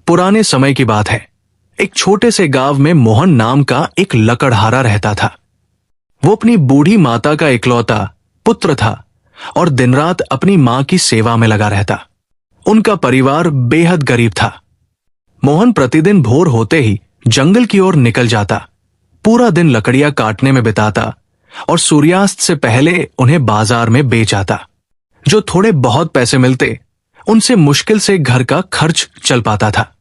पुराने समय की बात है। एक छोटे से गांव में मोहन नाम का एक लकड़हारा रहता था। वो अपनी बूढ़ी माता का इकलौता पुत्र था और दिन रात अपनी मां की सेवा में लगा रहता। उनका परिवार बेहद गरीब था। मोहन प्रतिदिन भोर होते ही जंगल की ओर निकल जाता, पूरा दिन लकड़ियां काटने में बिताता और सूर्यास्त से पहले उन्हें बाजार में बेच आता। जो थोड़े बहुत पैसे मिलते उनसे मुश्किल से घर का खर्च चल पाता था।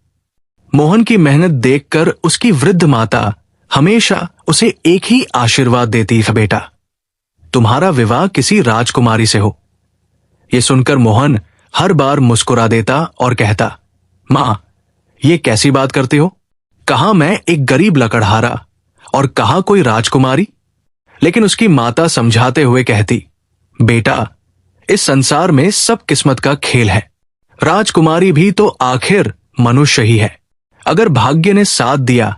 मोहन की मेहनत देखकर उसकी वृद्ध माता हमेशा उसे एक ही आशीर्वाद देती है, बेटा तुम्हारा विवाह किसी राजकुमारी से हो। यह सुनकर मोहन हर बार मुस्कुरा देता और कहता, मां ये कैसी बात करती हो, कहां मैं एक गरीब लकड़हारा और कहां कोई राजकुमारी। लेकिन उसकी माता समझाते हुए कहती, बेटा इस संसार में सब किस्मत का खेल है। राजकुमारी भी तो आखिर मनुष्य ही है। अगर भाग्य ने साथ दिया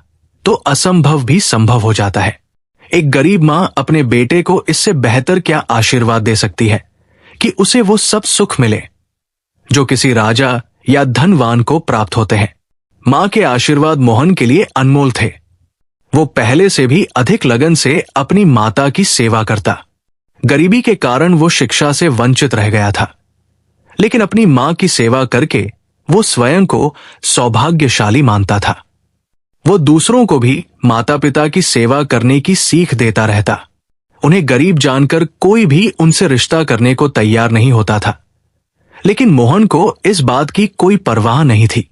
तो असंभव भी संभव हो जाता है। एक गरीब मां अपने बेटे को इससे बेहतर क्या आशीर्वाद दे सकती है कि उसे वो सब सुख मिले जो किसी राजा या धनवान को प्राप्त होते हैं। मां के आशीर्वाद मोहन के लिए अनमोल थे। वो पहले से भी अधिक लगन से अपनी माता की सेवा करता। गरीबी के कारण वो शिक्षा से वंचित रह गया था, लेकिन अपनी मां की सेवा करके वो स्वयं को सौभाग्यशाली मानता था। वो दूसरों को भी माता पिता की सेवा करने की सीख देता रहता। उन्हें गरीब जानकर कोई भी उनसे रिश्ता करने को तैयार नहीं होता था, लेकिन मोहन को इस बात की कोई परवाह नहीं थी।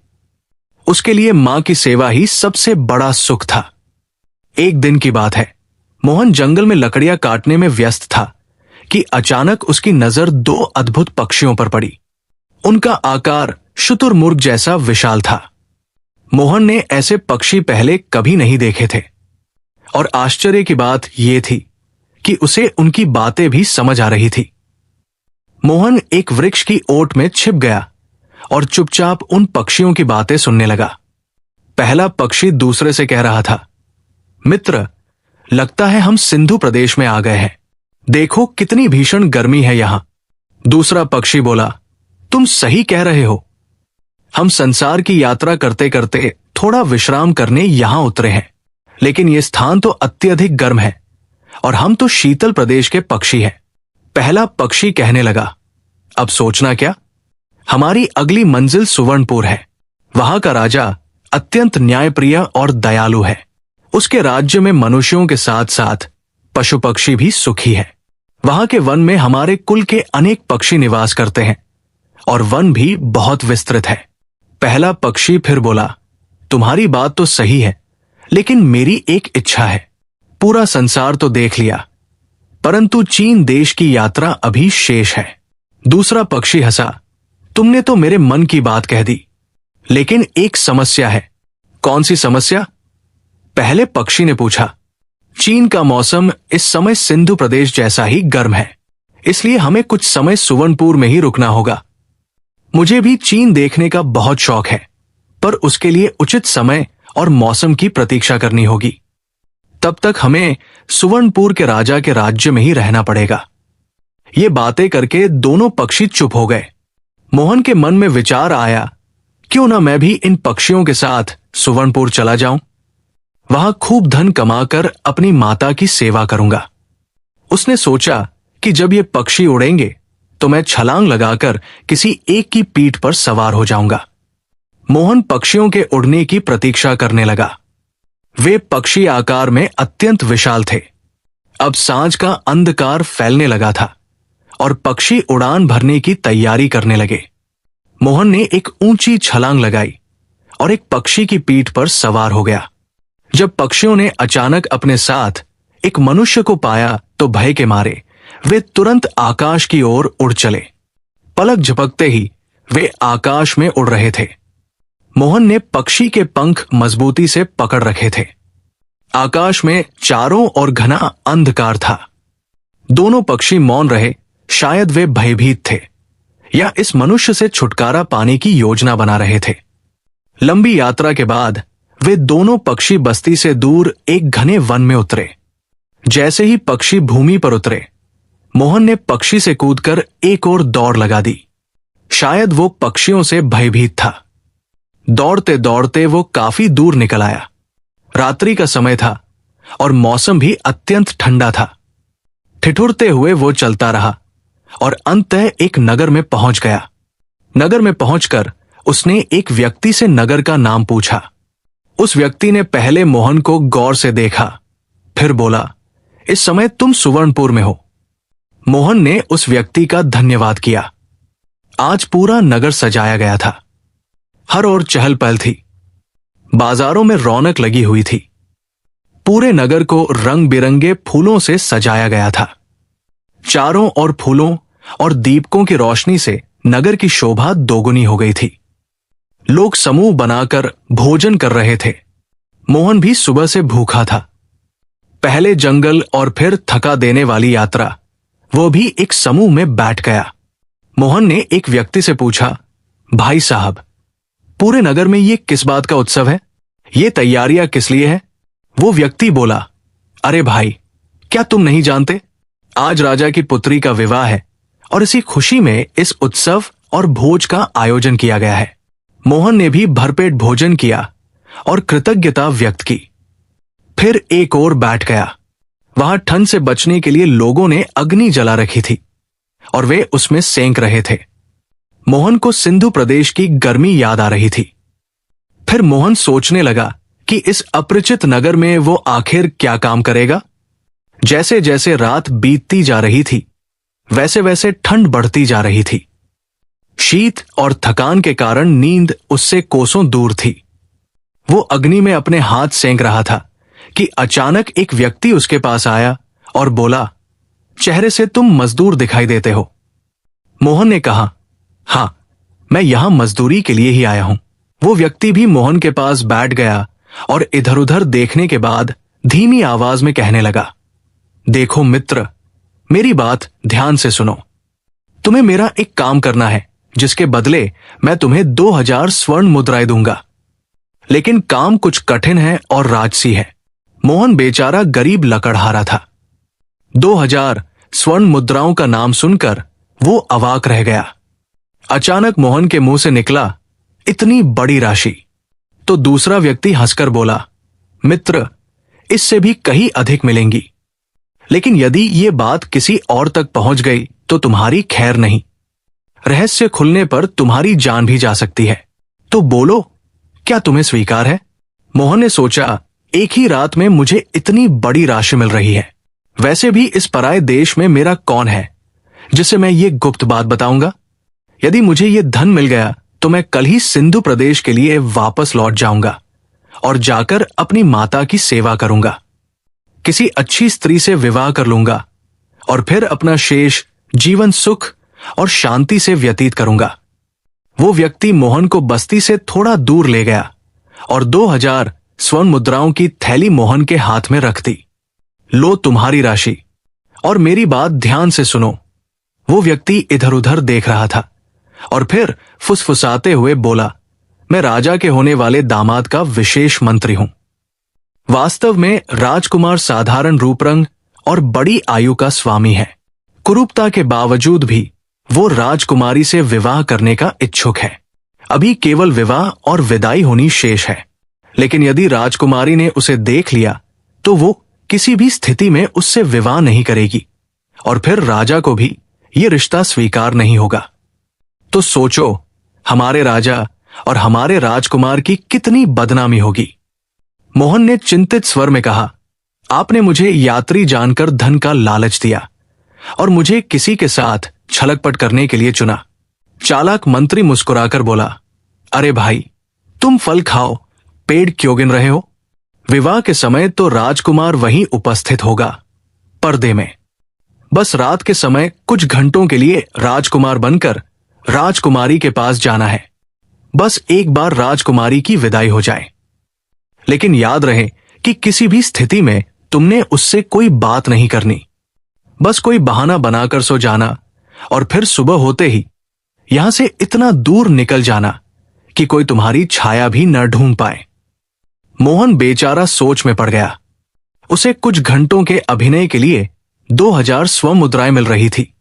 उसके लिए मां की सेवा ही सबसे बड़ा सुख था। एक दिन की बात है, मोहन जंगल में लकड़ियां काटने में व्यस्त था कि अचानक उसकी नजर दो अद्भुत पक्षियों पर पड़ी। उनका आकार शुतुरमुर्ग जैसा विशाल था। मोहन ने ऐसे पक्षी पहले कभी नहीं देखे थे और आश्चर्य की बात यह थी कि उसे उनकी बातें भी समझ आ रही थी। मोहन एक वृक्ष की ओट में छिप गया और चुपचाप उन पक्षियों की बातें सुनने लगा। पहला पक्षी दूसरे से कह रहा था, मित्र लगता है हम सिंधु प्रदेश में आ गए हैं। देखो कितनी भीषण गर्मी है यहां। दूसरा पक्षी बोला, तुम सही कह रहे हो। हम संसार की यात्रा करते करते थोड़ा विश्राम करने यहां उतरे हैं, लेकिन यह स्थान तो अत्यधिक गर्म है और हम तो शीतल प्रदेश के पक्षी हैं। पहला पक्षी कहने लगा, अब सोचना क्या, हमारी अगली मंजिल सुवर्णपुर है। वहां का राजा अत्यंत न्यायप्रिय और दयालु है। उसके राज्य में मनुष्यों के साथ साथ पशु पक्षी भी सुखी है। वहां के वन में हमारे कुल के अनेक पक्षी निवास करते हैं और वन भी बहुत विस्तृत है। पहला पक्षी फिर बोला, तुम्हारी बात तो सही है, लेकिन मेरी एक इच्छा है। पूरा संसार तो देख लिया, परंतु चीन देश की यात्रा अभी शेष है। दूसरा पक्षी हंसा, तुमने तो मेरे मन की बात कह दी, लेकिन एक समस्या है। कौन सी समस्या? पहले पक्षी ने पूछा। चीन का मौसम इस समय सिंधु प्रदेश जैसा ही गर्म है, इसलिए हमें कुछ समय सुवर्णपुर में ही रुकना होगा। मुझे भी चीन देखने का बहुत शौक है, पर उसके लिए उचित समय और मौसम की प्रतीक्षा करनी होगी। तब तक हमें सुवर्णपुर के राजा के राज्य में ही रहना पड़ेगा। ये बातें करके दोनों पक्षी चुप हो गए। मोहन के मन में विचार आया, क्यों ना मैं भी इन पक्षियों के साथ सुवर्णपुर चला जाऊं। वहां खूब धन कमाकर अपनी माता की सेवा करूंगा। उसने सोचा कि जब ये पक्षी उड़ेंगे तो मैं छलांग लगाकर किसी एक की पीठ पर सवार हो जाऊंगा। मोहन पक्षियों के उड़ने की प्रतीक्षा करने लगा। वे पक्षी आकार में अत्यंत विशाल थे। अब सांझ का अंधकार फैलने लगा था और पक्षी उड़ान भरने की तैयारी करने लगे। मोहन ने एक ऊंची छलांग लगाई और एक पक्षी की पीठ पर सवार हो गया। जब पक्षियों ने अचानक अपने साथ एक मनुष्य को पाया तो भय के मारे वे तुरंत आकाश की ओर उड़ चले। पलक झपकते ही वे आकाश में उड़ रहे थे। मोहन ने पक्षी के पंख मजबूती से पकड़ रखे थे। आकाश में चारों ओर घना अंधकार था। दोनों पक्षी मौन रहे, शायद वे भयभीत थे या इस मनुष्य से छुटकारा पाने की योजना बना रहे थे। लंबी यात्रा के बाद वे दोनों पक्षी बस्ती से दूर एक घने वन में उतरे। जैसे ही पक्षी भूमि पर उतरे, मोहन ने पक्षी से कूदकर एक और दौड़ लगा दी। शायद वो पक्षियों से भयभीत था। दौड़ते दौड़ते वो काफी दूर निकल आया। रात्रि का समय था और मौसम भी अत्यंत ठंडा था। ठिठुरते हुए वो चलता रहा और अंततः एक नगर में पहुंच गया। नगर में पहुंचकर उसने एक व्यक्ति से नगर का नाम पूछा। उस व्यक्ति ने पहले मोहन को गौर से देखा, फिर बोला, इस समय तुम सुवर्णपुर में हो। मोहन ने उस व्यक्ति का धन्यवाद किया। आज पूरा नगर सजाया गया था। हर ओर चहल पहल थी। बाजारों में रौनक लगी हुई थी। पूरे नगर को रंग बिरंगे फूलों से सजाया गया था। चारों ओर फूलों और दीपकों की रोशनी से नगर की शोभा दोगुनी हो गई थी। लोग समूह बनाकर भोजन कर रहे थे। मोहन भी सुबह से भूखा था। पहले जंगल और फिर थका देने वाली यात्रा, वो भी एक समूह में बैठ गया। मोहन ने एक व्यक्ति से पूछा, भाई साहब, पूरे नगर में ये किस बात का उत्सव है? ये तैयारियां किस लिए है? वो व्यक्ति बोला, अरे भाई, क्या तुम नहीं जानते? आज राजा की पुत्री का विवाह है और इसी खुशी में इस उत्सव और भोज का आयोजन किया गया है। मोहन ने भी भरपेट भोजन किया और कृतज्ञता व्यक्त की। फिर एक ओर बैठ गया। वहां ठंड से बचने के लिए लोगों ने अग्नि जला रखी थी और वे उसमें सेंक रहे थे। मोहन को सिंधु प्रदेश की गर्मी याद आ रही थी। फिर मोहन सोचने लगा कि इस अपरिचित नगर में वो आखिर क्या काम करेगा। जैसे जैसे रात बीतती जा रही थी, वैसे वैसे ठंड बढ़ती जा रही थी। शीत और थकान के कारण नींद उससे कोसों दूर थी। वो अग्नि में अपने हाथ सेंक रहा था कि अचानक एक व्यक्ति उसके पास आया और बोला, चेहरे से तुम मजदूर दिखाई देते हो। मोहन ने कहा, हां, मैं यहां मजदूरी के लिए ही आया हूं। वो व्यक्ति भी मोहन के पास बैठ गया और इधर उधर देखने के बाद धीमी आवाज में कहने लगा, देखो मित्र, मेरी बात ध्यान से सुनो। तुम्हें मेरा एक काम करना है जिसके बदले मैं तुम्हें 2000 स्वर्ण मुद्राएं दूंगा। लेकिन काम कुछ कठिन है और राजसी है। मोहन बेचारा गरीब लकड़हारा था। 2000 स्वर्ण मुद्राओं का नाम सुनकर वो अवाक रह गया। अचानक मोहन के मुंह से निकला, इतनी बड़ी राशि? तो दूसरा व्यक्ति हंसकर बोला, मित्र, इससे भी कहीं अधिक मिलेंगी। लेकिन यदि ये बात किसी और तक पहुंच गई तो तुम्हारी खैर नहीं। रहस्य खुलने पर तुम्हारी जान भी जा सकती है। तो बोलो, क्या तुम्हें स्वीकार है? मोहन ने सोचा, एक ही रात में मुझे इतनी बड़ी राशि मिल रही है। वैसे भी इस पराये देश में मेरा कौन है जिसे मैं ये गुप्त बात बताऊंगा? यदि मुझे ये धन मिल गया तो मैं कल ही सिंधु प्रदेश के लिए वापस लौट जाऊंगा और जाकर अपनी माता की सेवा करूंगा। किसी अच्छी स्त्री से विवाह कर लूंगा और फिर अपना शेष जीवन सुख और शांति से व्यतीत करूंगा। वो व्यक्ति मोहन को बस्ती से थोड़ा दूर ले गया और 2000 स्वर्ण मुद्राओं की थैली मोहन के हाथ में रख दी। लो तुम्हारी राशि, और मेरी बात ध्यान से सुनो। वो व्यक्ति इधर उधर देख रहा था और फिर फुसफुसाते हुए बोला, मैं राजा के होने वाले दामाद का विशेष मंत्री हूं। वास्तव में राजकुमार साधारण रूप रंग और बड़ी आयु का स्वामी है। कुरूपता के बावजूद भी वो राजकुमारी से विवाह करने का इच्छुक है। अभी केवल विवाह और विदाई होनी शेष है। लेकिन यदि राजकुमारी ने उसे देख लिया तो वो किसी भी स्थिति में उससे विवाह नहीं करेगी और फिर राजा को भी ये रिश्ता स्वीकार नहीं होगा। तो सोचो, हमारे राजा और हमारे राजकुमार की कितनी बदनामी होगी। मोहन ने चिंतित स्वर में कहा, आपने मुझे यात्री जानकर धन का लालच दिया और मुझे किसी के साथ छलकपट करने के लिए चुना। चालाक मंत्री मुस्कुराकर बोला, अरे भाई, तुम फल खाओ, पेड़ क्यों गिन रहे हो? विवाह के समय तो राजकुमार वहीं उपस्थित होगा, पर्दे में। बस रात के समय कुछ घंटों के लिए राजकुमार बनकर राजकुमारी के पास जाना है। बस एक बार राजकुमारी की विदाई हो जाए। लेकिन याद रहे कि किसी भी स्थिति में तुमने उससे कोई बात नहीं करनी। बस कोई बहाना बनाकर सो जाना और फिर सुबह होते ही यहां से इतना दूर निकल जाना कि कोई तुम्हारी छाया भी न ढूंढ पाए। मोहन बेचारा सोच में पड़ गया। उसे कुछ घंटों के अभिनय के लिए 2000 स्वर्ण मुद्राएं मिल रही थी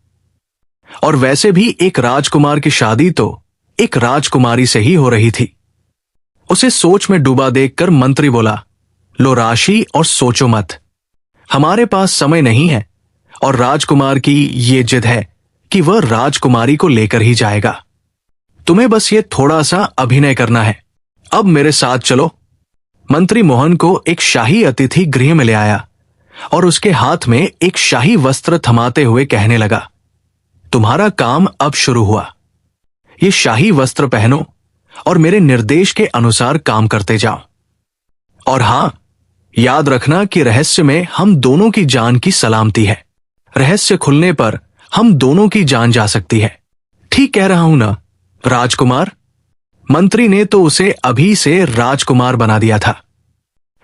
और वैसे भी एक राजकुमार की शादी तो एक राजकुमारी से ही हो रही थी। उसे सोच में डूबा देखकर मंत्री बोला, लो राशि और सोचो मत। हमारे पास समय नहीं है और राजकुमार की ये जिद है कि वह राजकुमारी को लेकर ही जाएगा। तुम्हें बस ये थोड़ा सा अभिनय करना है। अब मेरे साथ चलो। मंत्री मोहन को एक शाही अतिथि गृह में ले आया और उसके हाथ में एक शाही वस्त्र थमाते हुए कहने लगा, तुम्हारा काम अब शुरू हुआ। ये शाही वस्त्र पहनो और मेरे निर्देश के अनुसार काम करते जाओ। और हां, याद रखना कि रहस्य में हम दोनों की जान की सलामती है। रहस्य खुलने पर हम दोनों की जान जा सकती है। ठीक कह रहा हूं ना राजकुमार? मंत्री ने तो उसे अभी से राजकुमार बना दिया था,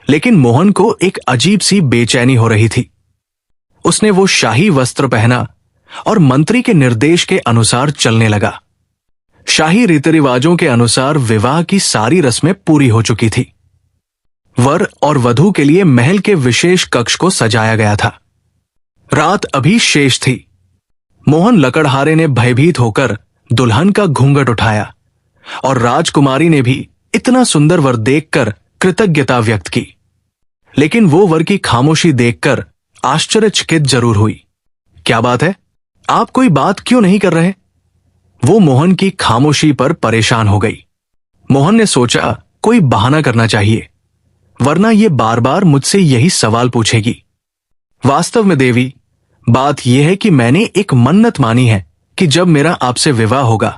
लेकिन मोहन को एक अजीब सी बेचैनी हो रही थी। उसने वो शाही वस्त्र पहना और मंत्री के निर्देश के अनुसार चलने लगा। शाही रीति रिवाजों के अनुसार विवाह की सारी रस्में पूरी हो चुकी थी। वर और वधू के लिए महल के विशेष कक्ष को सजाया गया था। रात अभी शेष थी। मोहन लकड़हारे ने भयभीत होकर दुल्हन का घूंघट उठाया और राजकुमारी ने भी इतना सुंदर वर देखकर कृतज्ञता व्यक्त की, लेकिन वो वर की खामोशी देखकर आश्चर्यचकित जरूर हुई। क्या बात है, आप कोई बात क्यों नहीं कर रहे? वो मोहन की खामोशी पर परेशान हो गई। मोहन ने सोचा कोई बहाना करना चाहिए, वरना ये बार बार मुझसे यही सवाल पूछेगी। वास्तव में देवी, बात यह है कि मैंने एक मन्नत मानी है कि जब मेरा आपसे विवाह होगा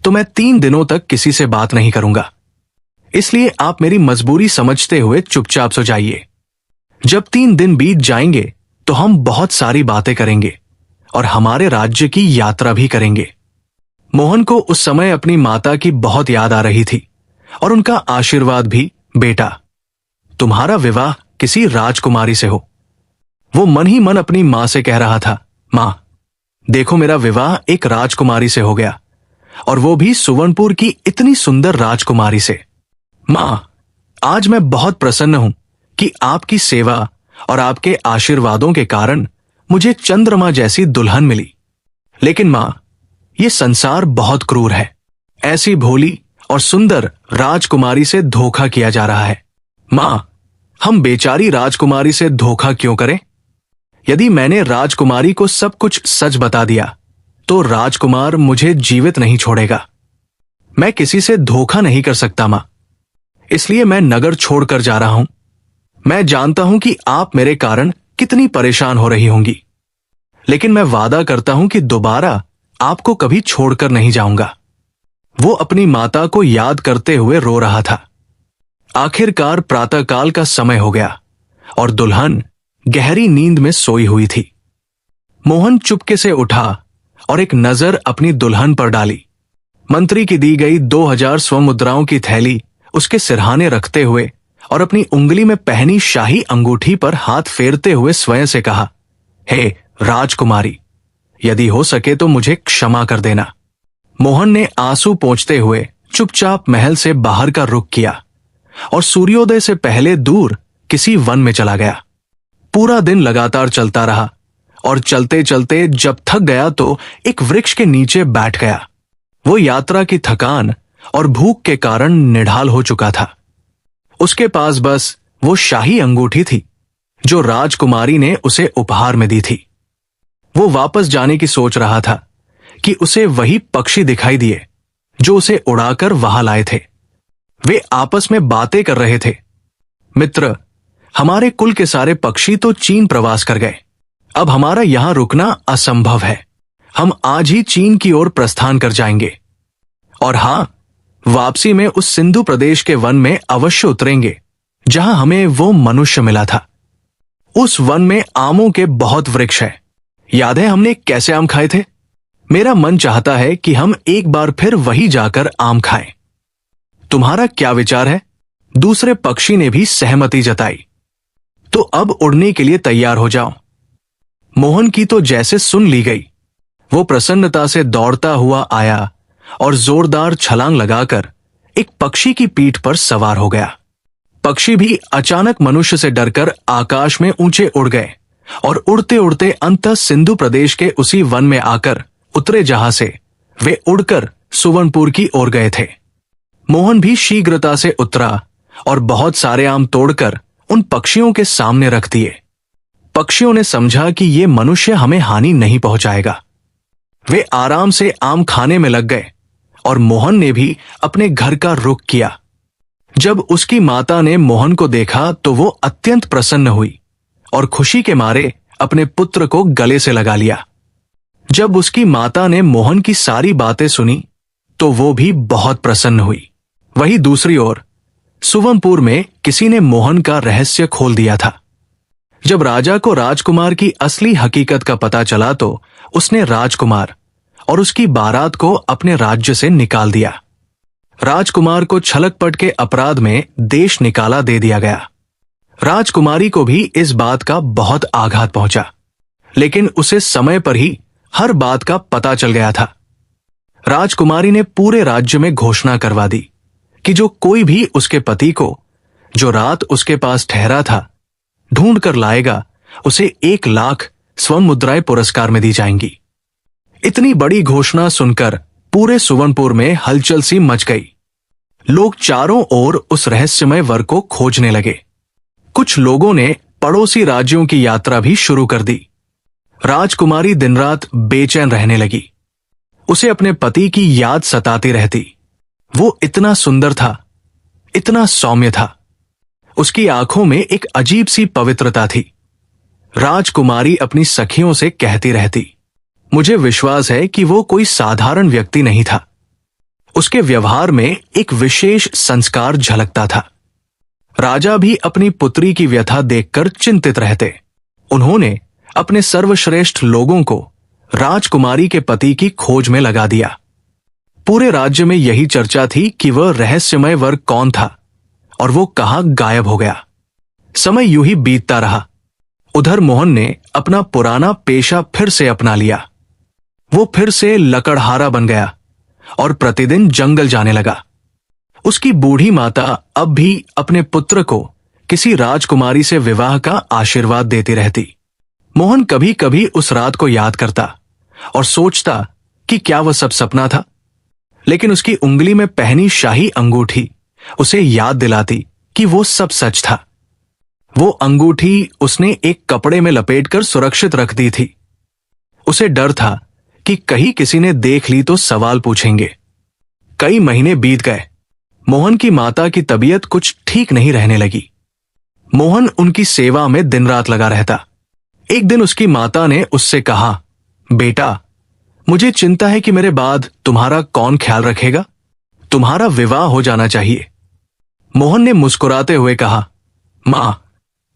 तो मैं 3 दिनों तक किसी से बात नहीं करूंगा। इसलिए आप मेरी मजबूरी समझते हुए चुपचाप सो जाइए। जब 3 दिन बीत जाएंगे तो हम बहुत सारी बातें करेंगे और हमारे राज्य की यात्रा भी करेंगे। मोहन को उस समय अपनी माता की बहुत याद आ रही थी और उनका आशीर्वाद भी, बेटा तुम्हारा विवाह किसी राजकुमारी से हो। वो मन ही मन अपनी मां से कह रहा था, मां देखो मेरा विवाह एक राजकुमारी से हो गया, और वो भी सुवर्णपुर की इतनी सुंदर राजकुमारी से। मां, आज मैं बहुत प्रसन्न हूं कि आपकी सेवा और आपके आशीर्वादों के कारण मुझे चंद्रमा जैसी दुल्हन मिली। लेकिन मां, ये संसार बहुत क्रूर है। ऐसी भोली और सुंदर राजकुमारी से धोखा किया जा रहा है। मां, हम बेचारी राजकुमारी से धोखा क्यों करें? यदि मैंने राजकुमारी को सब कुछ सच बता दिया तो राजकुमार मुझे जीवित नहीं छोड़ेगा। मैं किसी से धोखा नहीं कर सकता मां, इसलिए मैं नगर छोड़कर जा रहा हूं। मैं जानता हूं कि आप मेरे कारण कितनी परेशान हो रही होंगी, लेकिन मैं वादा करता हूं कि दोबारा आपको कभी छोड़कर नहीं जाऊंगा। वो अपनी माता को याद करते हुए रो रहा था। आखिरकार प्रातःकाल का समय हो गया और दुल्हन गहरी नींद में सोई हुई थी। मोहन चुपके से उठा और एक नजर अपनी दुल्हन पर डाली। मंत्री की दी गई 2000 स्वमुद्राओं की थैली उसके सिरहाने रखते हुए और अपनी उंगली में पहनी शाही अंगूठी पर हाथ फेरते हुए स्वयं से कहा, हे राजकुमारी, यदि हो सके तो मुझे क्षमा कर देना। मोहन ने आंसू पोंछते हुए चुपचाप महल से बाहर का रुख किया और सूर्योदय से पहले दूर किसी वन में चला गया। पूरा दिन लगातार चलता रहा और चलते चलते जब थक गया तो एक वृक्ष के नीचे बैठ गया। वो यात्रा की थकान और भूख के कारण निढाल हो चुका था। उसके पास बस वो शाही अंगूठी थी जो राजकुमारी ने उसे उपहार में दी थी। वो वापस जाने की सोच रहा था कि उसे वही पक्षी दिखाई दिए जो उसे उड़ाकर वहां लाए थे। वे आपस में बातें कर रहे थे। मित्र, हमारे कुल के सारे पक्षी तो चीन प्रवास कर गए। अब हमारा यहां रुकना असंभव है। हम आज ही चीन की ओर प्रस्थान कर जाएंगे। और हां, वापसी में उस सिंधु प्रदेश के वन में अवश्य उतरेंगे जहां हमें वो मनुष्य मिला था। उस वन में आमों के बहुत वृक्ष है। याद है हमने कैसे आम खाए थे? मेरा मन चाहता है कि हम एक बार फिर वही जाकर आम खाएं। तुम्हारा क्या विचार है? दूसरे पक्षी ने भी सहमति जताई। तो अब उड़ने के लिए तैयार हो जाओ। मोहन की तो जैसे सुन ली गई। वो प्रसन्नता से दौड़ता हुआ आया और जोरदार छलांग लगाकर एक पक्षी की पीठ पर सवार हो गया। पक्षी भी अचानक मनुष्य से डरकर आकाश में ऊंचे उड़ गए और उड़ते उड़ते अंततः सिंधु प्रदेश के उसी वन में आकर उतरे जहां से वे उड़कर सुवर्णपुर की ओर गए थे। मोहन भी शीघ्रता से उतरा और बहुत सारे आम तोड़कर उन पक्षियों के सामने रख दिए। पक्षियों ने समझा कि ये मनुष्य हमें हानि नहीं पहुंचाएगा। वे आराम से आम खाने में लग गए और मोहन ने भी अपने घर का रुख किया। जब उसकी माता ने मोहन को देखा तो वो अत्यंत प्रसन्न हुई और खुशी के मारे अपने पुत्र को गले से लगा लिया। जब उसकी माता ने मोहन की सारी बातें सुनी तो वो भी बहुत प्रसन्न हुई। वहीं दूसरी ओर सुवर्णपुर में किसी ने मोहन का रहस्य खोल दिया था। जब राजा को राजकुमार की असली हकीकत का पता चला तो उसने राजकुमार और उसकी बारात को अपने राज्य से निकाल दिया। राजकुमार को छलकपट के अपराध में देश निकाला दे दिया गया। राजकुमारी को भी इस बात का बहुत आघात पहुंचा, लेकिन उसे समय पर ही हर बात का पता चल गया था। राजकुमारी ने पूरे राज्य में घोषणा करवा दी कि जो कोई भी उसके पति को, जो रात उसके पास ठहरा था, ढूंढ कर लाएगा, उसे 1 लाख स्वर्ण मुद्राएं पुरस्कार में दी जाएंगी। इतनी बड़ी घोषणा सुनकर पूरे सुवर्णपुर में हलचल सी मच गई। लोग चारों ओर उस रहस्यमय वर को खोजने लगे। कुछ लोगों ने पड़ोसी राज्यों की यात्रा भी शुरू कर दी। राजकुमारी दिन रात बेचैन रहने लगी। उसे अपने पति की याद सताती रहती। वो इतना सुंदर था, इतना सौम्य था। उसकी आंखों में एक अजीब सी पवित्रता थी। राजकुमारी अपनी सखियों से कहती रहती, मुझे विश्वास है कि वो कोई साधारण व्यक्ति नहीं था। उसके व्यवहार में एक विशेष संस्कार झलकता था। राजा भी अपनी पुत्री की व्यथा देखकर चिंतित रहते। उन्होंने अपने सर्वश्रेष्ठ लोगों को राजकुमारी के पति की खोज में लगा दिया। पूरे राज्य में यही चर्चा थी कि वह रहस्यमय वर कौन था और वो कहां गायब हो गया। समय यूं ही बीतता रहा। उधर मोहन ने अपना पुराना पेशा फिर से अपना लिया। वो फिर से लकड़हारा बन गया और प्रतिदिन जंगल जाने लगा। उसकी बूढ़ी माता अब भी अपने पुत्र को किसी राजकुमारी से विवाह का आशीर्वाद देती रहती। मोहन कभी कभी उस रात को याद करता और सोचता कि क्या वह सब सपना था, लेकिन उसकी उंगली में पहनी शाही अंगूठी उसे याद दिलाती कि वो सब सच था। वो अंगूठी उसने एक कपड़े में लपेटकर सुरक्षित रख दी थी। उसे डर था कि कहीं किसी ने देख ली तो सवाल पूछेंगे। कई महीने बीत गए। मोहन की माता की तबीयत कुछ ठीक नहीं रहने लगी। मोहन उनकी सेवा में दिन रात लगा रहता। एक दिन उसकी माता ने उससे कहा, बेटा, मुझे चिंता है कि मेरे बाद तुम्हारा कौन ख्याल रखेगा? तुम्हारा विवाह हो जाना चाहिए। मोहन ने मुस्कुराते हुए कहा, मां,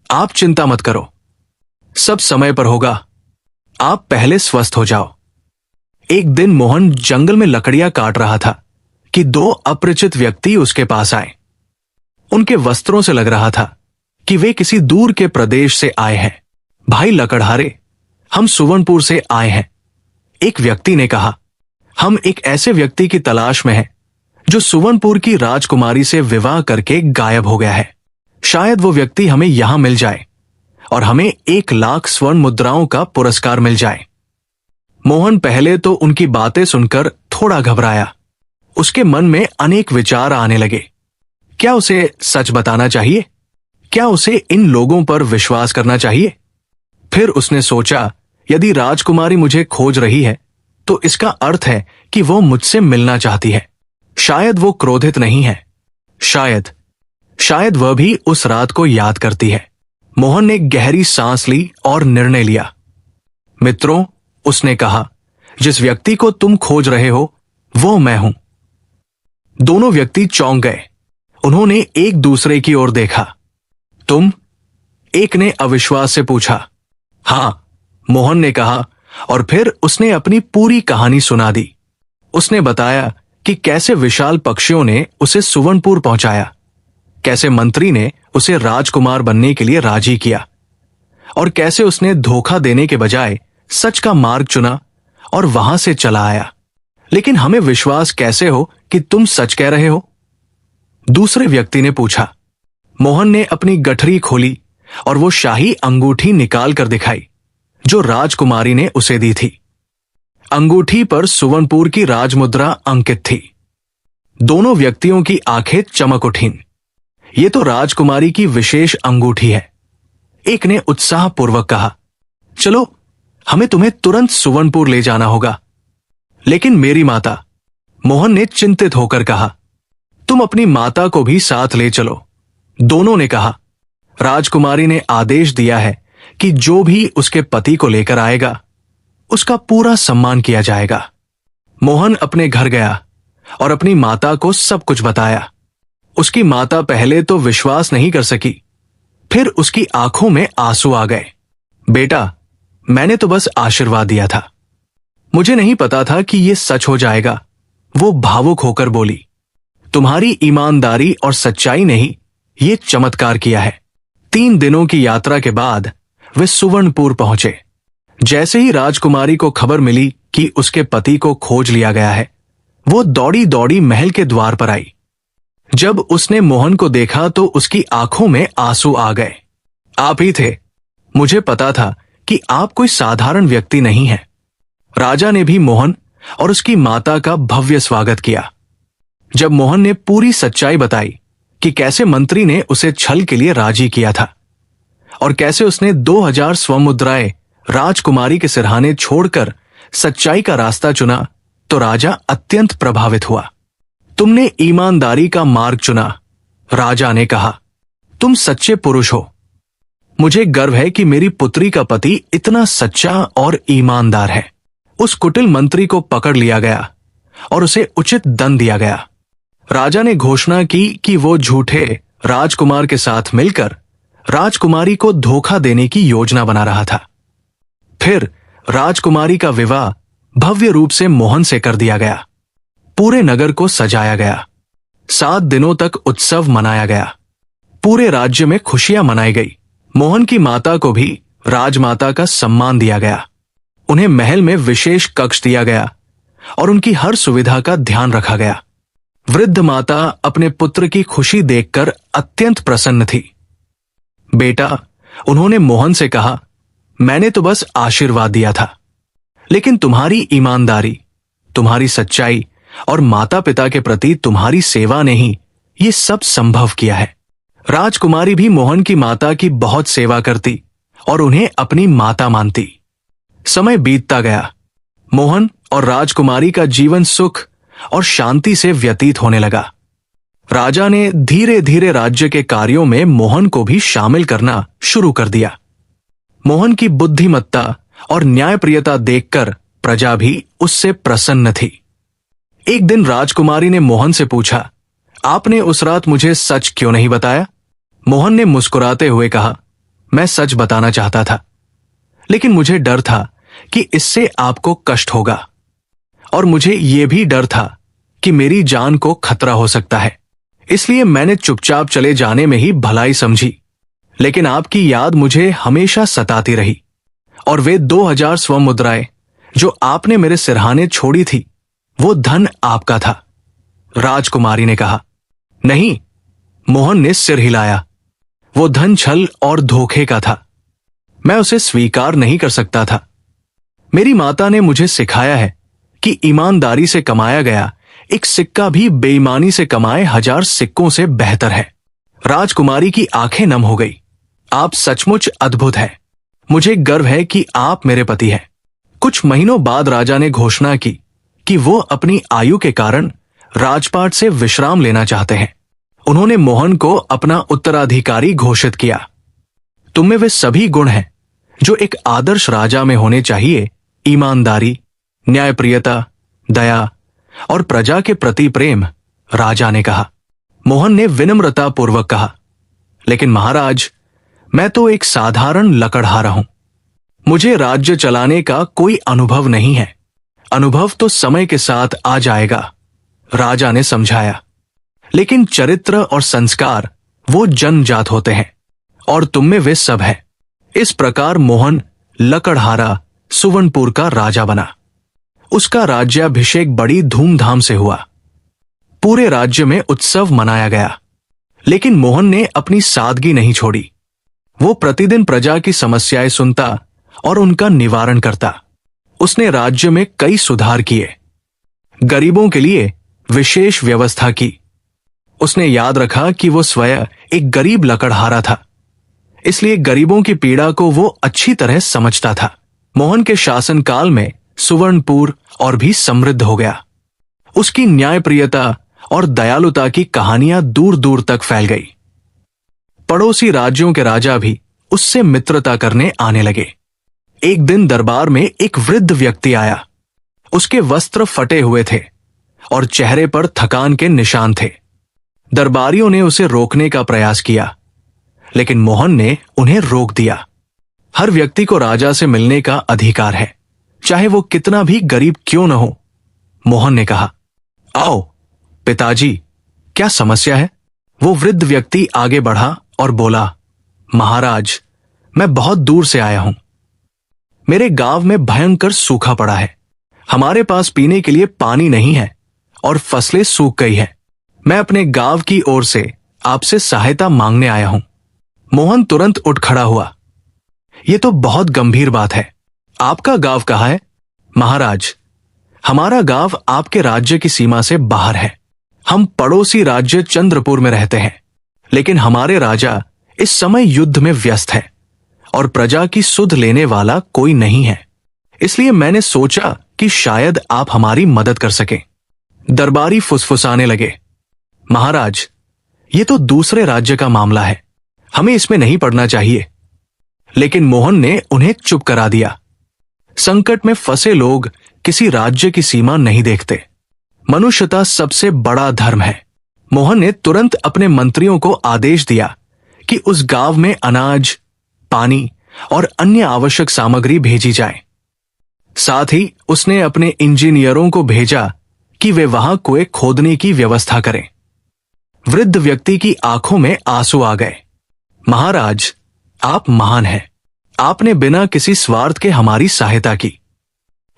आप चिंता मत करो, सब समय पर होगा। आप पहले स्वस्थ हो जाओ। एक दिन मोहन जंगल में लकड़ियां काट रहा था कि 2 अपरिचित व्यक्ति उसके पास आए। उनके वस्त्रों से लग रहा था कि वे किसी दूर के प्रदेश से आए हैं। भाई लकड़हारे, हम सुवर्णपुर से आए हैं, एक व्यक्ति ने कहा। हम एक ऐसे व्यक्ति की तलाश में हैं जो सुवर्णपुर की राजकुमारी से विवाह करके गायब हो गया है। शायद वो व्यक्ति हमें यहां मिल जाए और हमें 1 लाख स्वर्ण मुद्राओं का पुरस्कार मिल जाए। मोहन पहले तो उनकी बातें सुनकर थोड़ा घबराया। उसके मन में अनेक विचार आने लगे। क्या उसे सच बताना चाहिए? क्या उसे इन लोगों पर विश्वास करना चाहिए? फिर उसने सोचा, यदि राजकुमारी मुझे खोज रही है तो इसका अर्थ है कि वो मुझसे मिलना चाहती है। शायद वो क्रोधित नहीं है। शायद वह भी उस रात को याद करती है। मोहन ने गहरी सांस ली और निर्णय लिया। मित्रों, उसने कहा, जिस व्यक्ति को तुम खोज रहे हो वो मैं हूं। दोनों व्यक्ति चौंक गए। उन्होंने एक दूसरे की ओर देखा। तुम? एक ने अविश्वास से पूछा। हां, मोहन ने कहा, और फिर उसने अपनी पूरी कहानी सुना दी। उसने बताया कि कैसे विशाल पक्षियों ने उसे सुवर्णपुर पहुंचाया, कैसे मंत्री ने उसे राजकुमार बनने के लिए राजी किया, और कैसे उसने धोखा देने के बजाय सच का मार्ग चुना और वहां से चला आया। लेकिन हमें विश्वास कैसे हो कि तुम सच कह रहे हो? दूसरे व्यक्ति ने पूछा। मोहन ने अपनी गठरी खोली और वो शाही अंगूठी निकाल कर दिखाई जो राजकुमारी ने उसे दी थी। अंगूठी पर सुवर्णपुर की राजमुद्रा अंकित थी। दोनों व्यक्तियों की आंखें चमक उठीं। ये तो राजकुमारी की विशेष अंगूठी है। एक ने उत्साहपूर्वक कहा, चलो हमें तुम्हें तुरंत सुवर्णपुर ले जाना होगा। लेकिन मेरी माता, मोहन ने चिंतित होकर कहा, तुम अपनी माता को भी साथ ले चलो। दोनों ने कहा, राजकुमारी ने आदेश दिया है कि जो भी उसके पति को लेकर आएगा उसका पूरा सम्मान किया जाएगा। मोहन अपने घर गया और अपनी माता को सब कुछ बताया। उसकी माता पहले तो विश्वास नहीं कर सकी, फिर उसकी आंखों में आंसू आ गए। बेटा, मैंने तो बस आशीर्वाद दिया था, मुझे नहीं पता था कि यह सच हो जाएगा। वो भावुक होकर बोली, तुम्हारी ईमानदारी और सच्चाई ने ही ये चमत्कार किया है। 3 दिनों की यात्रा के बाद वे सुवर्णपुर पहुंचे। जैसे ही राजकुमारी को खबर मिली कि उसके पति को खोज लिया गया है, वो दौड़ी दौड़ी महल के द्वार पर आई। जब उसने मोहन को देखा तो उसकी आंखों में आंसू आ गए। आप ही थे, मुझे पता था कि आप कोई साधारण व्यक्ति नहीं हैं। राजा ने भी मोहन और उसकी माता का भव्य स्वागत किया। जब मोहन ने पूरी सच्चाई बताई कि कैसे मंत्री ने उसे छल के लिए राजी किया था और कैसे उसने 2000 स्वर्ण मुद्राएं राजकुमारी के सिरहाने छोड़कर सच्चाई का रास्ता चुना, तो राजा अत्यंत प्रभावित हुआ। तुमने ईमानदारी का मार्ग चुना, राजा ने कहा। तुम सच्चे पुरुष हो। मुझे गर्व है कि मेरी पुत्री का पति इतना सच्चा और ईमानदार है। उस कुटिल मंत्री को पकड़ लिया गया और उसे उचित दंड दिया गया। राजा ने घोषणा की कि वो झूठे राजकुमार के साथ मिलकर राजकुमारी को धोखा देने की योजना बना रहा था। फिर राजकुमारी का विवाह भव्य रूप से मोहन से कर दिया गया। पूरे नगर को सजाया गया। 7 दिनों तक उत्सव मनाया गया। पूरे राज्य में खुशियां मनाई गई। मोहन की माता को भी राजमाता का सम्मान दिया गया। उन्हें महल में विशेष कक्ष दिया गया और उनकी हर सुविधा का ध्यान रखा गया। वृद्ध माता अपने पुत्र की खुशी देखकर अत्यंत प्रसन्न थी। बेटा, उन्होंने मोहन से कहा, मैंने तो बस आशीर्वाद दिया था, लेकिन तुम्हारी ईमानदारी, तुम्हारी सच्चाई और माता पिता के प्रति तुम्हारी सेवा ने ही ये सब संभव किया है। राजकुमारी भी मोहन की माता की बहुत सेवा करती और उन्हें अपनी माता मानती। समय बीतता गया। मोहन और राजकुमारी का जीवन सुख और शांति से व्यतीत होने लगा। राजा ने धीरे धीरे राज्य के कार्यों में मोहन को भी शामिल करना शुरू कर दिया। मोहन की बुद्धिमत्ता और न्यायप्रियता देखकर प्रजा भी उससे प्रसन्न थी। एक दिन राजकुमारी ने मोहन से पूछा, आपने उस रात मुझे सच क्यों नहीं बताया? मोहन ने मुस्कुराते हुए कहा, मैं सच बताना चाहता था, लेकिन मुझे डर था कि इससे आपको कष्ट होगा और मुझे यह भी डर था कि मेरी जान को खतरा हो सकता है। इसलिए मैंने चुपचाप चले जाने में ही भलाई समझी। लेकिन आपकी याद मुझे हमेशा सताती रही और वे 2000 स्वर्ण मुद्राएं जो आपने मेरे सिरहाने छोड़ी थी, वो धन आपका था। राजकुमारी ने कहा। नहीं, मोहन ने सिर हिलाया। वो धन छल और धोखे का था। मैं उसे स्वीकार नहीं कर सकता था। मेरी माता ने मुझे सिखाया है कि ईमानदारी से कमाया गया एक सिक्का भी बेईमानी से कमाए 1000 सिक्कों से बेहतर है। राजकुमारी की आंखें नम हो गई। आप सचमुच अद्भुत हैं। मुझे गर्व है कि आप मेरे पति हैं। कुछ महीनों बाद राजा ने घोषणा की कि वो अपनी आयु के कारण राजपाट से विश्राम लेना चाहते हैं। उन्होंने मोहन को अपना उत्तराधिकारी घोषित किया। तुम में वे सभी गुण हैं जो एक आदर्श राजा में होने चाहिए। ईमानदारी, न्यायप्रियता, दया और प्रजा के प्रति प्रेम, राजा ने कहा। मोहन ने विनम्रता पूर्वक कहा, लेकिन महाराज, मैं तो एक साधारण लकड़हारा हूं। मुझे राज्य चलाने का कोई अनुभव नहीं है। अनुभव तो समय के साथ आ जाएगा, राजा ने समझाया। लेकिन चरित्र और संस्कार वो जन्मजात होते हैं और तुम में वे सब है। इस प्रकार मोहन लकड़हारा सुवर्णपुर का राजा बना। उसका राज्याभिषेक बड़ी धूमधाम से हुआ। पूरे राज्य में उत्सव मनाया गया। लेकिन मोहन ने अपनी सादगी नहीं छोड़ी। वो प्रतिदिन प्रजा की समस्याएं सुनता और उनका निवारण करता। उसने राज्य में कई सुधार किए। गरीबों के लिए विशेष व्यवस्था की। उसने याद रखा कि वो स्वयं एक गरीब लकड़हारा था, इसलिए गरीबों की पीड़ा को वो अच्छी तरह समझता था। मोहन के शासनकाल में सुवर्णपुर और भी समृद्ध हो गया। उसकी न्यायप्रियता और दयालुता की कहानियां दूर दूर तक फैल गई। पड़ोसी राज्यों के राजा भी उससे मित्रता करने आने लगे। एक दिन दरबार में एक वृद्ध व्यक्ति आया। उसके वस्त्र फटे हुए थे और चेहरे पर थकान के निशान थे। दरबारियों ने उसे रोकने का प्रयास किया, लेकिन मोहन ने उन्हें रोक दिया। हर व्यक्ति को राजा से मिलने का अधिकार है, चाहे वो कितना भी गरीब क्यों न हो, मोहन ने कहा। आओ पिताजी, क्या समस्या है? वो वृद्ध व्यक्ति आगे बढ़ा और बोला, महाराज, मैं बहुत दूर से आया हूं। मेरे गांव में भयंकर सूखा पड़ा है। हमारे पास पीने के लिए पानी नहीं है और फसलें सूख गई है। मैं अपने गांव की ओर से आपसे सहायता मांगने आया हूं। मोहन तुरंत उठ खड़ा हुआ। यह तो बहुत गंभीर बात है। आपका गांव कहाँ है? महाराज, हमारा गांव आपके राज्य की सीमा से बाहर है। हम पड़ोसी राज्य चंद्रपुर में रहते हैं, लेकिन हमारे राजा इस समय युद्ध में व्यस्त है और प्रजा की सुध लेने वाला कोई नहीं है। इसलिए मैंने सोचा कि शायद आप हमारी मदद कर सकें। दरबारी फुसफुसाने लगे, महाराज, ये तो दूसरे राज्य का मामला है, हमें इसमें नहीं पड़ना चाहिए। लेकिन मोहन ने उन्हें चुप करा दिया। संकट में फंसे लोग किसी राज्य की सीमा नहीं देखते। मनुष्यता सबसे बड़ा धर्म है। मोहन ने तुरंत अपने मंत्रियों को आदेश दिया कि उस गांव में अनाज, पानी और अन्य आवश्यक सामग्री भेजी जाए। साथ ही उसने अपने इंजीनियरों को भेजा कि वे वहां कुएं खोदने की व्यवस्था करें। वृद्ध व्यक्ति की आंखों में आंसू आ गए। महाराज, आप महान हैं। आपने बिना किसी स्वार्थ के हमारी सहायता की।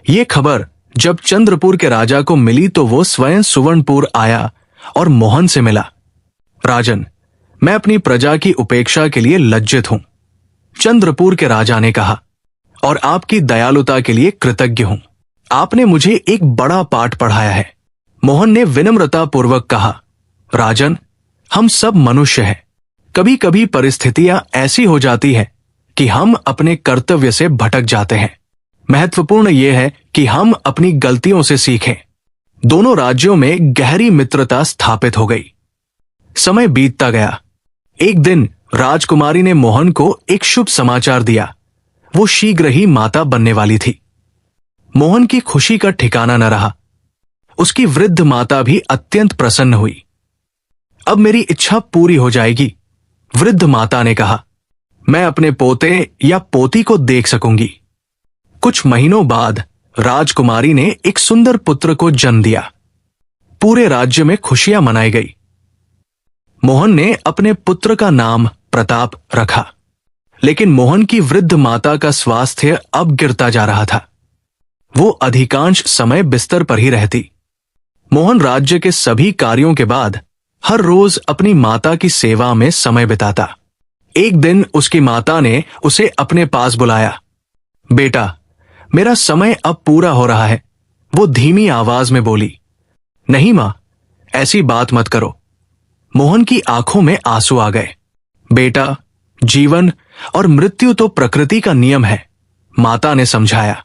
ये खबर जब चंद्रपुर के राजा को मिली तो वो स्वयं सुवर्णपुर आया और मोहन से मिला। राजन, मैं अपनी प्रजा की उपेक्षा के लिए लज्जित हूं, चंद्रपुर के राजा ने कहा, और आपकी दयालुता के लिए कृतज्ञ हूं। आपने मुझे एक बड़ा पाठ पढ़ाया है। मोहन ने विनम्रता पूर्वक कहा, राजन, हम सब मनुष्य हैं। कभी कभी परिस्थितियां ऐसी हो जाती है कि हम अपने कर्तव्य से भटक जाते हैं। महत्वपूर्ण यह है कि हम अपनी गलतियों से सीखें। दोनों राज्यों में गहरी मित्रता स्थापित हो गई। समय बीतता गया। एक दिन राजकुमारी ने मोहन को एक शुभ समाचार दिया। वो शीघ्र ही माता बनने वाली थी। मोहन की खुशी का ठिकाना न रहा। उसकी वृद्ध माता भी अत्यंत प्रसन्न हुई। अब मेरी इच्छा पूरी हो जाएगी, वृद्ध माता ने कहा। मैं अपने पोते या पोती को देख सकूंगी। कुछ महीनों बाद राजकुमारी ने एक सुंदर पुत्र को जन्म दिया। पूरे राज्य में खुशियां मनाई गई। मोहन ने अपने पुत्र का नाम प्रताप रखा, लेकिन मोहन की वृद्ध माता का स्वास्थ्य अब गिरता जा रहा था। वो अधिकांश समय बिस्तर पर ही रहती। मोहन राज्य के सभी कार्यों के बाद हर रोज अपनी माता की सेवा में समय बिताता। एक दिन उसकी माता ने उसे अपने पास बुलाया। बेटा, मेरा समय अब पूरा हो रहा है, वो धीमी आवाज में बोली। नहीं मां, ऐसी बात मत करो। मोहन की आंखों में आंसू आ गए। बेटा, जीवन और मृत्यु तो प्रकृति का नियम है, माता ने समझाया।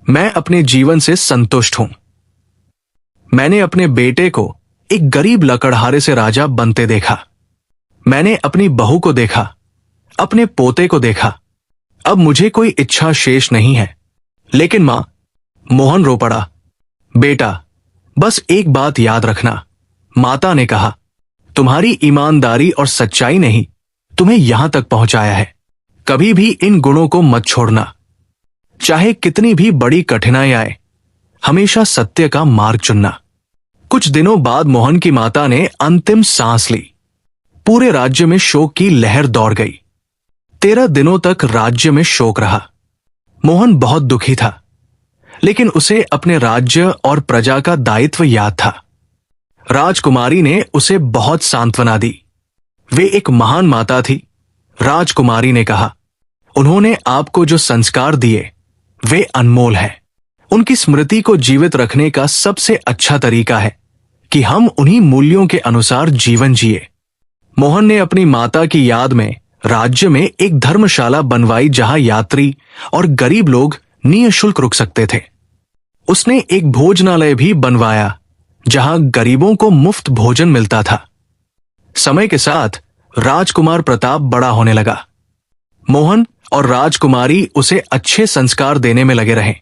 मैं अपने जीवन से संतुष्ट हूं। मैंने अपने बेटे को एक गरीब लकड़हारे से राजा बनते देखा। मैंने अपनी बहू को देखा, अपने पोते को देखा। अब मुझे कोई इच्छा शेष नहीं है। लेकिन मां, मोहन रो पड़ा। बेटा, बस एक बात याद रखना, माता ने कहा। तुम्हारी ईमानदारी और सच्चाई ने ही तुम्हें यहां तक पहुंचाया है। कभी भी इन गुणों को मत छोड़ना। चाहे कितनी भी बड़ी कठिनाई आए, हमेशा सत्य का मार्ग चुनना। कुछ दिनों बाद मोहन की माता ने अंतिम सांस ली। पूरे राज्य में शोक की लहर दौड़ गई। 13 दिनों तक राज्य में शोक रहा। मोहन बहुत दुखी था, लेकिन उसे अपने राज्य और प्रजा का दायित्व याद था। राजकुमारी ने उसे बहुत सांत्वना दी। वे एक महान माता थी, राजकुमारी ने कहा। उन्होंने आपको जो संस्कार दिए वे अनमोल हैं। उनकी स्मृति को जीवित रखने का सबसे अच्छा तरीका है कि हम उन्हीं मूल्यों के अनुसार जीवन जिए। मोहन ने अपनी माता की याद में राज्य में एक धर्मशाला बनवाई जहां यात्री और गरीब लोग निःशुल्क रुक सकते थे। उसने एक भोजनालय भी बनवाया जहां गरीबों को मुफ्त भोजन मिलता था। समय के साथ राजकुमार प्रताप बड़ा होने लगा। मोहन और राजकुमारी उसे अच्छे संस्कार देने में लगे रहे।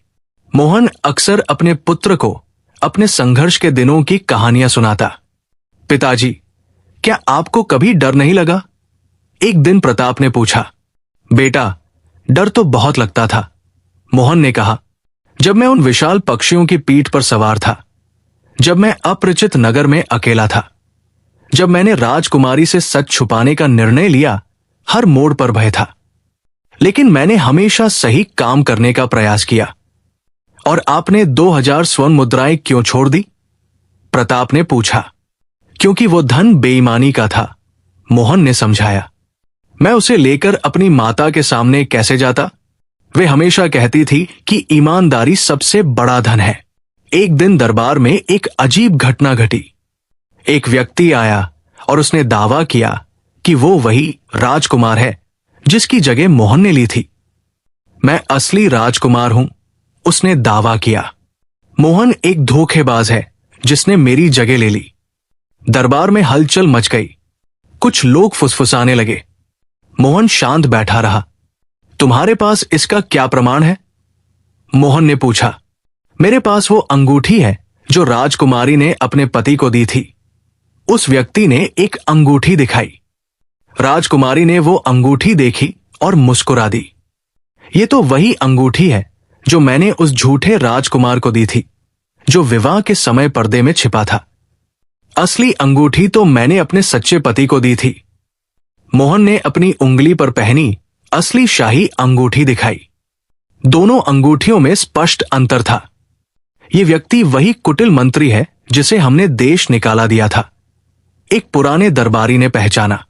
मोहन अक्सर अपने पुत्र को अपने संघर्ष के दिनों की कहानियां सुनाता। पिताजी, क्या आपको कभी डर नहीं लगा? एक दिन प्रताप ने पूछा। बेटा, डर तो बहुत लगता था, मोहन ने कहा। जब मैं उन विशाल पक्षियों की पीठ पर सवार था, जब मैं अपरिचित नगर में अकेला था, जब मैंने राजकुमारी से सच छुपाने का निर्णय लिया, हर मोड़ पर भय था। लेकिन मैंने हमेशा सही काम करने का प्रयास किया। और आपने 2000 स्वर्ण मुद्राएं क्यों छोड़ दी? प्रताप ने पूछा। क्योंकि वो धन बेईमानी का था, मोहन ने समझाया। मैं उसे लेकर अपनी माता के सामने कैसे जाता? वे हमेशा कहती थी कि ईमानदारी सबसे बड़ा धन है। एक दिन दरबार में एक अजीब घटना घटी। एक व्यक्ति आया और उसने दावा किया कि वो वही राजकुमार है जिसकी जगह मोहन ने ली थी। मैं असली राजकुमार हूं, उसने दावा किया। मोहन एक धोखेबाज है जिसने मेरी जगह ले ली। दरबार में हलचल मच गई। कुछ लोग फुसफुसाने लगे। मोहन शांत बैठा रहा। तुम्हारे पास इसका क्या प्रमाण है? मोहन ने पूछा। मेरे पास वो अंगूठी है जो राजकुमारी ने अपने पति को दी थी। उस व्यक्ति ने एक अंगूठी दिखाई। राजकुमारी ने वो अंगूठी देखी और मुस्कुरा दी। ये तो वही अंगूठी है जो मैंने उस झूठे राजकुमार को दी थी, जो विवाह के समय पर्दे में छिपा था। असली अंगूठी तो मैंने अपने सच्चे पति को दी थी। मोहन ने अपनी उंगली पर पहनी असली शाही अंगूठी दिखाई। दोनों अंगूठियों में स्पष्ट अंतर था। ये व्यक्ति वही कुटिल मंत्री है जिसे हमने देश निकाला दिया था। एक पुराने दरबारी ने पहचाना।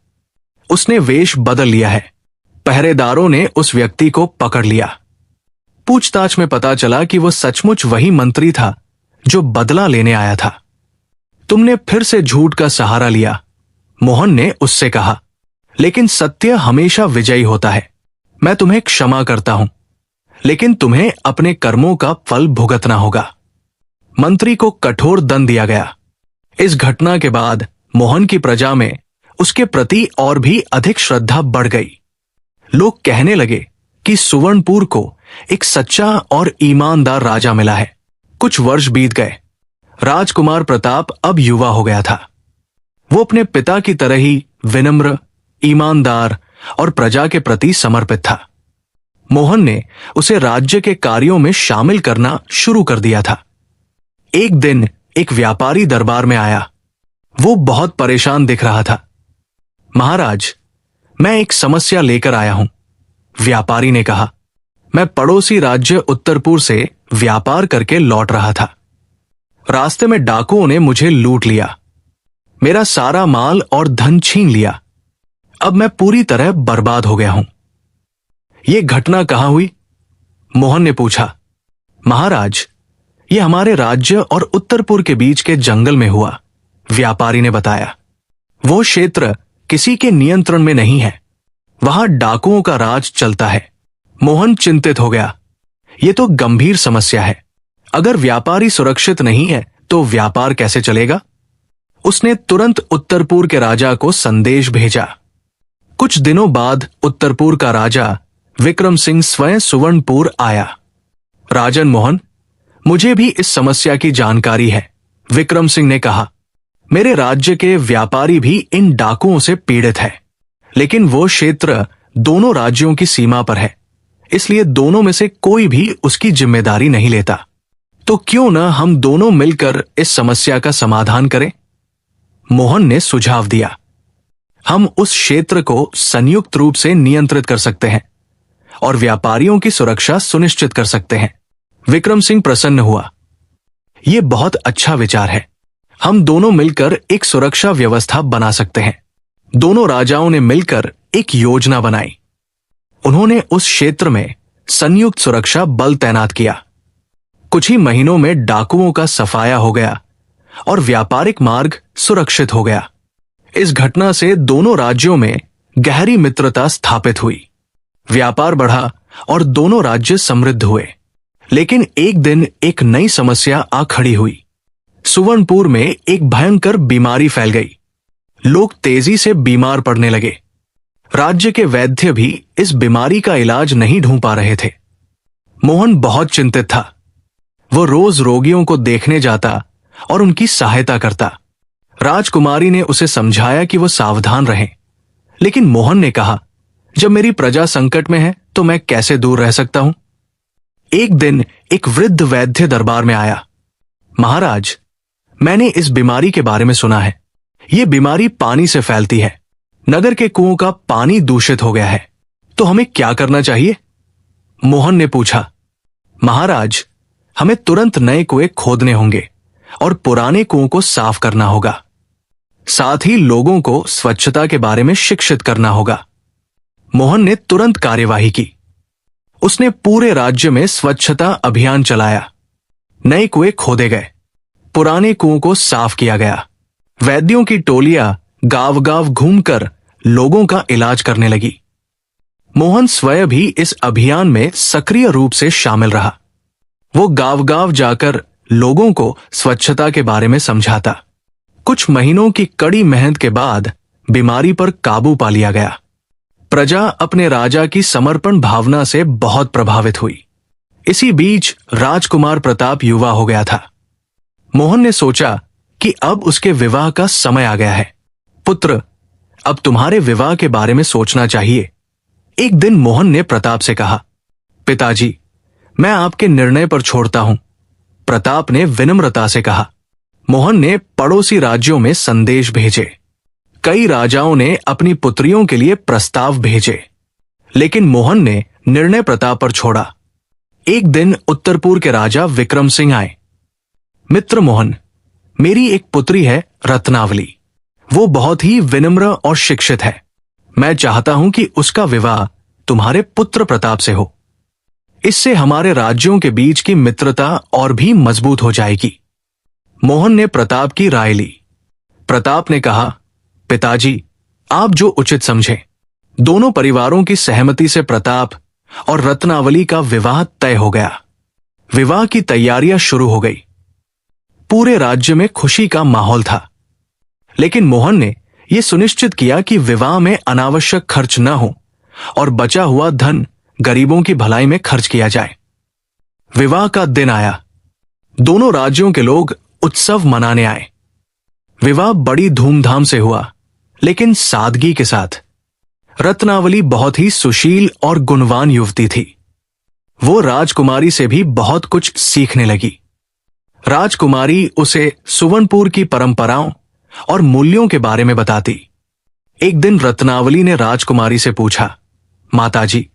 उसने वेश बदल लिया है। पहरेदारों ने उस व्यक्ति को पकड़ लिया। पूछताछ में पता चला कि वो सचमुच वही मंत्री था जो बदला लेने आया था। तुमने फिर से झूठ का सहारा लिया, मोहन ने उससे कहा। लेकिन सत्य हमेशा विजयी होता है। मैं तुम्हें क्षमा करता हूं, लेकिन तुम्हें अपने कर्मों का फल भुगतना होगा। मंत्री को कठोर दंड दिया गया। इस घटना के बाद मोहन की प्रजा में उसके प्रति और भी अधिक श्रद्धा बढ़ गई। लोग कहने लगे कि सुवर्णपुर को एक सच्चा और ईमानदार राजा मिला है। कुछ वर्ष बीत गए। राजकुमार प्रताप अब युवा हो गया था। वो अपने पिता की तरह ही विनम्र, ईमानदार और प्रजा के प्रति समर्पित था। मोहन ने उसे राज्य के कार्यों में शामिल करना शुरू कर दिया था। एक दिन एक व्यापारी दरबार में आया। वो बहुत परेशान दिख रहा था। महाराज, मैं एक समस्या लेकर आया हूं, व्यापारी ने कहा। मैं पड़ोसी राज्य उत्तरपुर से व्यापार करके लौट रहा था। रास्ते में डाकुओं ने मुझे लूट लिया। मेरा सारा माल और धन छीन लिया। अब मैं पूरी तरह बर्बाद हो गया हूं। यह घटना कहां हुई? मोहन ने पूछा। महाराज, यह हमारे राज्य और उत्तरपुर के बीच के जंगल में हुआ, व्यापारी ने बताया। वो क्षेत्र किसी के नियंत्रण में नहीं है। वहां डाकुओं का राज चलता है। मोहन चिंतित हो गया। यह तो गंभीर समस्या है। अगर व्यापारी सुरक्षित नहीं है तो व्यापार कैसे चलेगा? उसने तुरंत उत्तरपुर के राजा को संदेश भेजा। कुछ दिनों बाद उत्तरपुर का राजा विक्रम सिंह स्वयं सुवर्णपुर आया। राजन मोहन, मुझे भी इस समस्या की जानकारी है, विक्रम सिंह ने कहा। मेरे राज्य के व्यापारी भी इन डाकुओं से पीड़ित है, लेकिन वो क्षेत्र दोनों राज्यों की सीमा पर है, इसलिए दोनों में से कोई भी उसकी जिम्मेदारी नहीं लेता। तो क्यों न हम दोनों मिलकर इस समस्या का समाधान करें? मोहन ने सुझाव दिया। हम उस क्षेत्र को संयुक्त रूप से नियंत्रित कर सकते हैं और व्यापारियों की सुरक्षा सुनिश्चित कर सकते हैं। विक्रम सिंह प्रसन्न हुआ। यह बहुत अच्छा विचार है। हम दोनों मिलकर एक सुरक्षा व्यवस्था बना सकते हैं। दोनों राजाओं ने मिलकर एक योजना बनाई। उन्होंने उस क्षेत्र में संयुक्त सुरक्षा बल तैनात किया। कुछ ही महीनों में डाकुओं का सफाया हो गया और व्यापारिक मार्ग सुरक्षित हो गया। इस घटना से दोनों राज्यों में गहरी मित्रता स्थापित हुई। व्यापार बढ़ा और दोनों राज्य समृद्ध हुए। लेकिन एक दिन एक नई समस्या आ खड़ी हुई। सुवर्णपुर में एक भयंकर बीमारी फैल गई। लोग तेजी से बीमार पड़ने लगे। राज्य के वैद्य भी इस बीमारी का इलाज नहीं ढूंढ पा रहे थे। मोहन बहुत चिंतित था। वो रोज रोगियों को देखने जाता और उनकी सहायता करता। राजकुमारी ने उसे समझाया कि वो सावधान रहे, लेकिन मोहन ने कहा, जब मेरी प्रजा संकट में है तो मैं कैसे दूर रह सकता हूं। एक दिन एक वृद्ध वैद्य दरबार में आया। महाराज, मैंने इस बीमारी के बारे में सुना है। ये बीमारी पानी से फैलती है। नगर के कुओं का पानी दूषित हो गया है, तो हमें क्या करना चाहिए? मोहन ने पूछा। महाराज, हमें तुरंत नए कुएं खोदने होंगे और पुराने कुओं को साफ करना होगा। साथ ही लोगों को स्वच्छता के बारे में शिक्षित करना होगा। मोहन ने तुरंत कार्यवाही की। उसने पूरे राज्य में स्वच्छता अभियान चलाया। नए कुएं खोदे गए, पुराने कुओं को साफ किया गया। वैद्यों की टोलियां गांव गांव घूमकर लोगों का इलाज करने लगी। मोहन स्वयं भी इस अभियान में सक्रिय रूप से शामिल रहा। वो गांव गांव जाकर लोगों को स्वच्छता के बारे में समझाता। कुछ महीनों की कड़ी मेहनत के बाद बीमारी पर काबू पा लिया गया। प्रजा अपने राजा की समर्पण भावना से बहुत प्रभावित हुई। इसी बीच राजकुमार प्रताप युवा हो गया था। मोहन ने सोचा कि अब उसके विवाह का समय आ गया है। पुत्र, अब तुम्हारे विवाह के बारे में सोचना चाहिए। एक दिन मोहन ने प्रताप से कहा, पिताजी, मैं आपके निर्णय पर छोड़ता हूं। प्रताप ने विनम्रता से कहा। मोहन ने पड़ोसी राज्यों में संदेश भेजे। कई राजाओं ने अपनी पुत्रियों के लिए प्रस्ताव भेजे, लेकिन मोहन ने निर्णय प्रताप पर छोड़ा। एक दिन उत्तरपुर के राजा विक्रम सिंह आए। मित्र मोहन, मेरी एक पुत्री है रत्नावली। वो बहुत ही विनम्र और शिक्षित है। मैं चाहता हूं कि उसका विवाह तुम्हारे पुत्र प्रताप से हो। इससे हमारे राज्यों के बीच की मित्रता और भी मजबूत हो जाएगी। मोहन ने प्रताप की राय ली। प्रताप ने कहा, पिताजी, आप जो उचित समझें। दोनों परिवारों की सहमति से प्रताप और रत्नावली का विवाह तय हो गया। विवाह की तैयारियां शुरू हो गई। पूरे राज्य में खुशी का माहौल था, लेकिन मोहन ने यह सुनिश्चित किया कि विवाह में अनावश्यक खर्च न हो और बचा हुआ धन गरीबों की भलाई में खर्च किया जाए। विवाह का दिन आया। दोनों राज्यों के लोग उत्सव मनाने आए। विवाह बड़ी धूमधाम से हुआ, लेकिन सादगी के साथ। रत्नावली बहुत ही सुशील और गुणवान युवती थी। वो राजकुमारी से भी बहुत कुछ सीखने लगी। राजकुमारी उसे सुवर्णपुर की परंपराओं और मूल्यों के बारे में बताती। एक दिन रत्नावली ने राजकुमारी से पूछा, माताजी,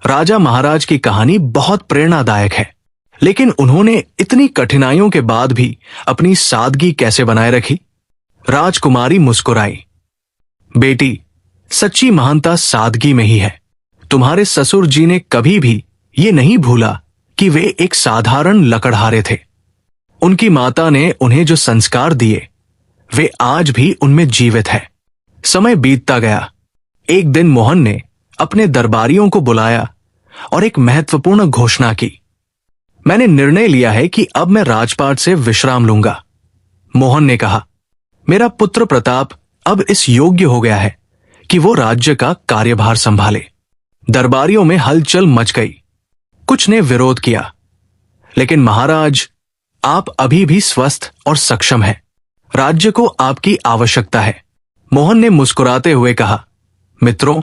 राजा महाराज की कहानी बहुत प्रेरणादायक है, लेकिन उन्होंने इतनी कठिनाइयों के बाद भी अपनी सादगी कैसे बनाए रखी? राजकुमारी मुस्कुराई। बेटी, सच्ची महानता सादगी में ही है। तुम्हारे ससुर जी ने कभी भी ये नहीं भूला कि वे एक साधारण लकड़हारे थे। उनकी माता ने उन्हें जो संस्कार दिए, वे आज भी उनमें जीवित है। समय बीतता गया। एक दिन मोहन ने अपने दरबारियों को बुलाया और एक महत्वपूर्ण घोषणा की। मैंने निर्णय लिया है कि अब मैं राजपाट से विश्राम लूंगा। मोहन ने कहा, मेरा पुत्र प्रताप अब इस योग्य हो गया है कि वो राज्य का कार्यभार संभाले। दरबारियों में हलचल मच गई। कुछ ने विरोध किया, लेकिन महाराज, आप अभी भी स्वस्थ और सक्षम हैं। राज्य को आपकी आवश्यकता है। मोहन ने मुस्कुराते हुए कहा, मित्रों,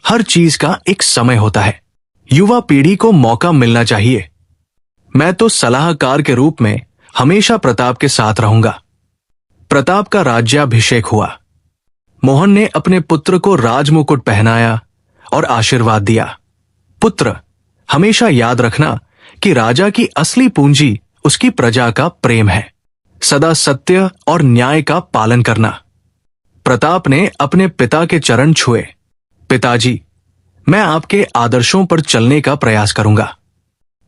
हर चीज का एक समय होता है। युवा पीढ़ी को मौका मिलना चाहिए। मैं तो सलाहकार के रूप में हमेशा प्रताप के साथ रहूंगा। प्रताप का राज्याभिषेक हुआ। मोहन ने अपने पुत्र को राजमुकुट पहनाया और आशीर्वाद दिया। पुत्र, हमेशा याद रखना कि राजा की असली पूंजी उसकी प्रजा का प्रेम है। सदा सत्य और न्याय का पालन करना। प्रताप ने अपने पिता के चरण छुए। पिताजी, मैं आपके आदर्शों पर चलने का प्रयास करूंगा।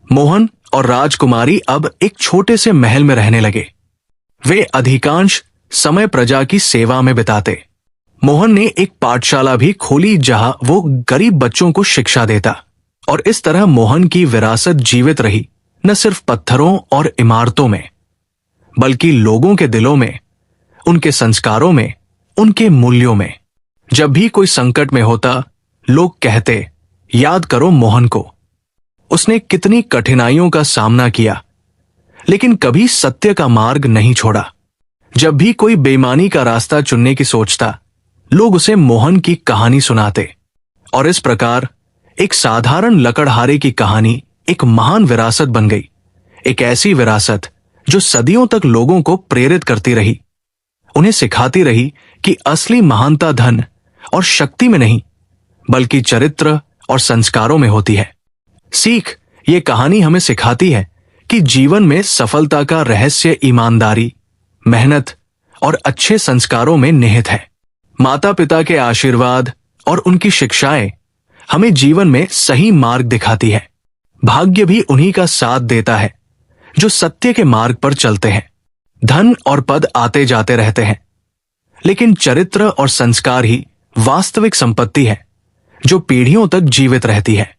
मोहन और राजकुमारी अब एक छोटे से महल में रहने लगे। वे अधिकांश समय प्रजा की सेवा में बिताते। मोहन ने एक पाठशाला भी खोली जहां वो गरीब बच्चों को शिक्षा देता, और इस तरह मोहन की विरासत जीवित रही, न सिर्फ पत्थरों और इमारतों में, बल्कि लोगों के दिलों में, उनके संस्कारों में, उनके मूल्यों में। जब भी कोई संकट में होता, लोग कहते, याद करो मोहन को, उसने कितनी कठिनाइयों का सामना किया, लेकिन कभी सत्य का मार्ग नहीं छोड़ा। जब भी कोई बेईमानी का रास्ता चुनने की सोचता, लोग उसे मोहन की कहानी सुनाते, और इस प्रकार एक साधारण लकड़हारे की कहानी एक महान विरासत बन गई। एक ऐसी विरासत जो सदियों तक लोगों को प्रेरित करती रही, उन्हें सिखाती रही कि असली महानता धन और शक्ति में नहीं, बल्कि चरित्र और संस्कारों में होती है। सीख ये कहानी हमें सिखाती है कि जीवन में सफलता का रहस्य ईमानदारी, मेहनत और अच्छे संस्कारों में निहित है। माता पिता के आशीर्वाद और उनकी शिक्षाएं हमें जीवन में सही मार्ग दिखाती है। भाग्य भी उन्हीं का साथ देता है जो सत्य के मार्ग पर चलते हैं। धन और पद आते जाते रहते हैं, लेकिन चरित्र और संस्कार ही वास्तविक संपत्ति है जो पीढ़ियों तक जीवित रहती है।